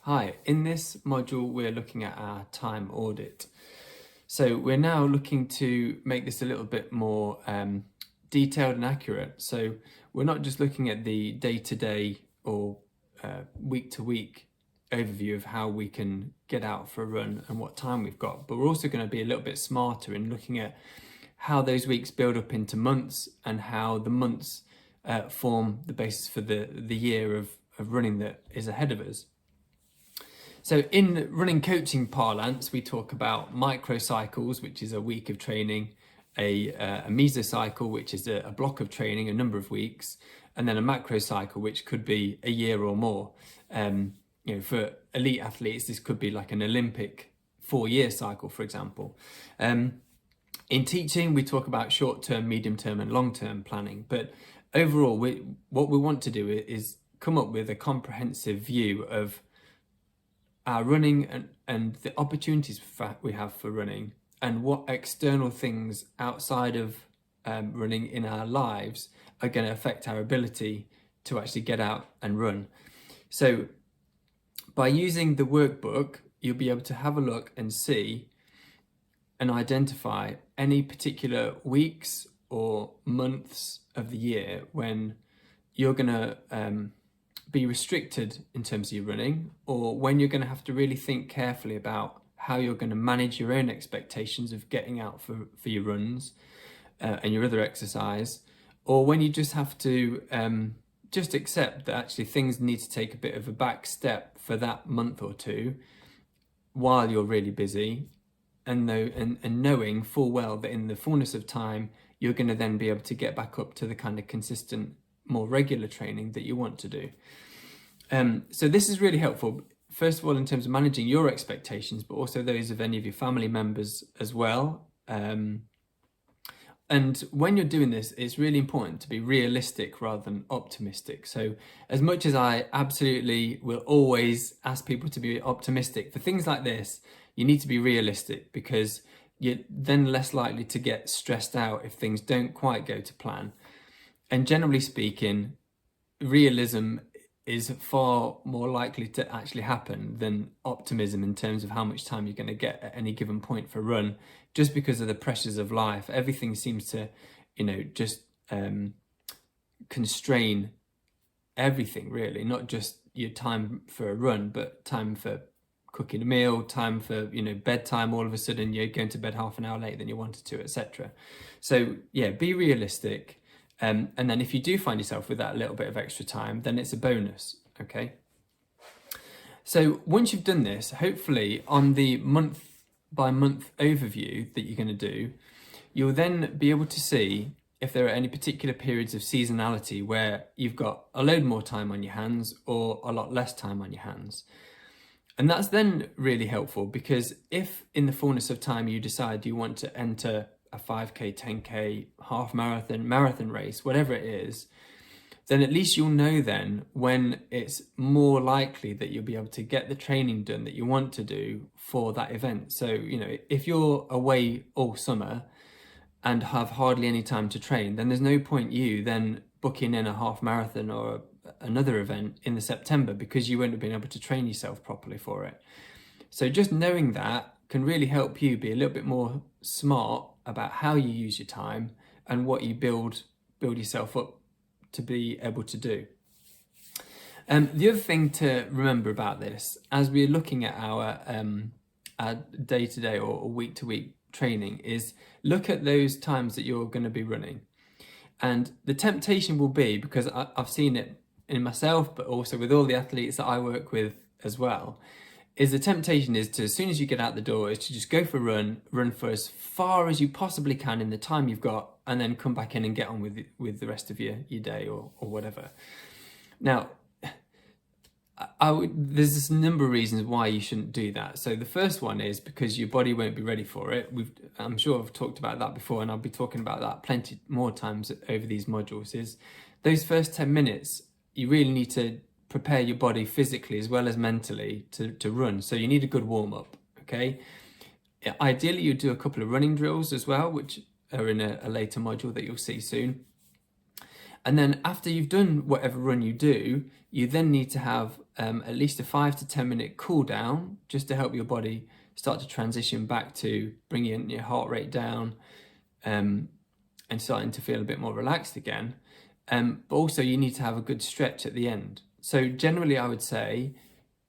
Hi, in this module we're looking at our time audit. So we're now looking to make this a little bit more detailed and accurate. So we're not just looking at the day-to-day or week-to-week overview of how we can get out for a run and what time we've got, but we're also going to be a little bit smarter in looking at how those weeks build up into months and how the months form the basis for the year of running that is ahead of us. So in running coaching parlance, we talk about microcycles, which is a week of training, a mesocycle, which is a block of training, a number of weeks, and then a macrocycle, which could be a year or more. For elite athletes, this could be like an Olympic 4-year cycle, for example. In teaching, we talk about short-term, medium-term, and long-term planning. But overall, what we want to do is come up with a comprehensive view of our running and the opportunities we have for running, and what external things outside of running in our lives are going to affect our ability to actually get out and run. So by using the workbook, you'll be able to have a look and see and identify any particular weeks or months of the year when you're going to be restricted in terms of your running, or when you're going to have to really think carefully about how you're going to manage your own expectations of getting out for your runs and your other exercise, or when you just have to just accept that actually things need to take a bit of a back step for that month or two while you're really busy, and knowing full well that in the fullness of time you're going to then be able to get back up to the kind of consistent, more regular training that you want to do. So this is really helpful, first of all, in terms of managing your expectations, but also those of any of your family members as well. And when you're doing this, it's really important to be realistic rather than optimistic. So as much as I absolutely will always ask people to be optimistic, for things like this, you need to be realistic, because you're then less likely to get stressed out if things don't quite go to plan. And generally speaking, realism is far more likely to actually happen than optimism in terms of how much time you're going to get at any given point for a run, just because of the pressures of life. Everything seems to, just constrain everything, really, not just your time for a run, but time for cooking a meal, time for, bedtime. All of a sudden you're going to bed half an hour later than you wanted to, etc. So yeah, be realistic. And then if you do find yourself with that little bit of extra time, then it's a bonus, okay? So once you've done this, hopefully on the month-by-month overview that you're going to do, you'll then be able to see if there are any particular periods of seasonality where you've got a load more time on your hands or a lot less time on your hands. And that's then really helpful, because if in the fullness of time you decide you want to enter a 5K, 10K, half marathon race, whatever it is, then at least you'll know then when it's more likely that you'll be able to get the training done that you want to do for that event. So, if you're away all summer and have hardly any time to train, then there's no point you then booking in a half marathon or another event in the September, because you won't have been able to train yourself properly for it. So just knowing that can really help you be a little bit more smart about how you use your time and what you build yourself up to be able to do. The other thing to remember about this, as we're looking at our day-to-day or week-to-week training, is look at those times that you're going to be running. And the temptation will be, because I've seen it in myself, but also with all the athletes that I work with as well, is the temptation is to, as soon as you get out the door, is to just go for a run for as far as you possibly can in the time you've got, and then come back in and get on with the rest of your day or whatever. Now, there's this number of reasons why you shouldn't do that. So the first one is because your body won't be ready for it. I'm sure I've talked about that before, and I'll be talking about that plenty more times over these modules, is those first 10 minutes, you really need to prepare your body physically as well as mentally to run. So you need a good warm-up, okay? Ideally, you do a couple of running drills as well, which are in a later module that you'll see soon. And then after you've done whatever run you do, you then need to have at least a 5 to 10 minute cool down, just to help your body start to transition back to bringing your heart rate down, and starting to feel a bit more relaxed again. But also you need to have a good stretch at the end. So generally I would say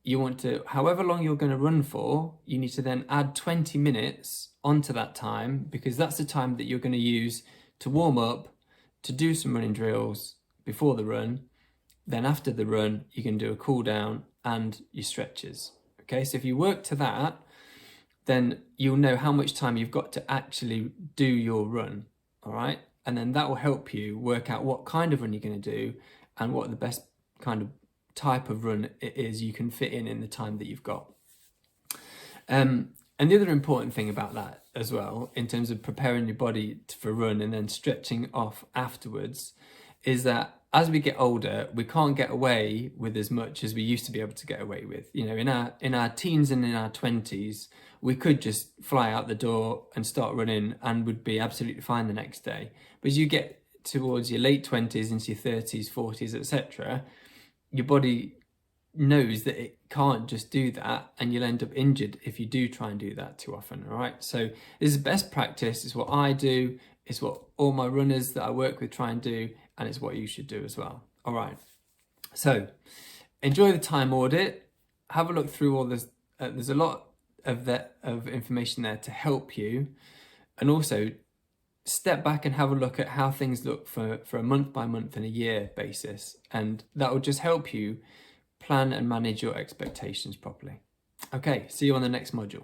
you want to, however long you're going to run for, you need to then add 20 minutes onto that time, because that's the time that you're going to use to warm up, to do some running drills before the run. Then after the run, you can do a cool down and your stretches. Okay, so if you work to that, then you'll know how much time you've got to actually do your run. All right, and then that will help you work out what kind of run you're going to do and what the best kind of type of run it is you can fit in the time that you've got. And the other important thing about that as well, in terms of preparing your body for a run and then stretching off afterwards, is that as we get older, we can't get away with as much as we used to be able to get away with. You know, in our teens and in our 20s, we could just fly out the door and start running and would be absolutely fine the next day. But as you get towards your late 20s into your 30s, 40s, etc., your body knows that it can't just do that, and you'll end up injured if you do try and do that too often. All right, so this is best practice. It's what I do, it's what all my runners that I work with try and do, and it's what you should do as well. All right, so enjoy the time audit, have a look through all this. There's a lot of information there to help you, and also step back and have a look at how things look for a month by month and a year basis, and that will just help you plan and manage your expectations properly. Okay, see you on the next module.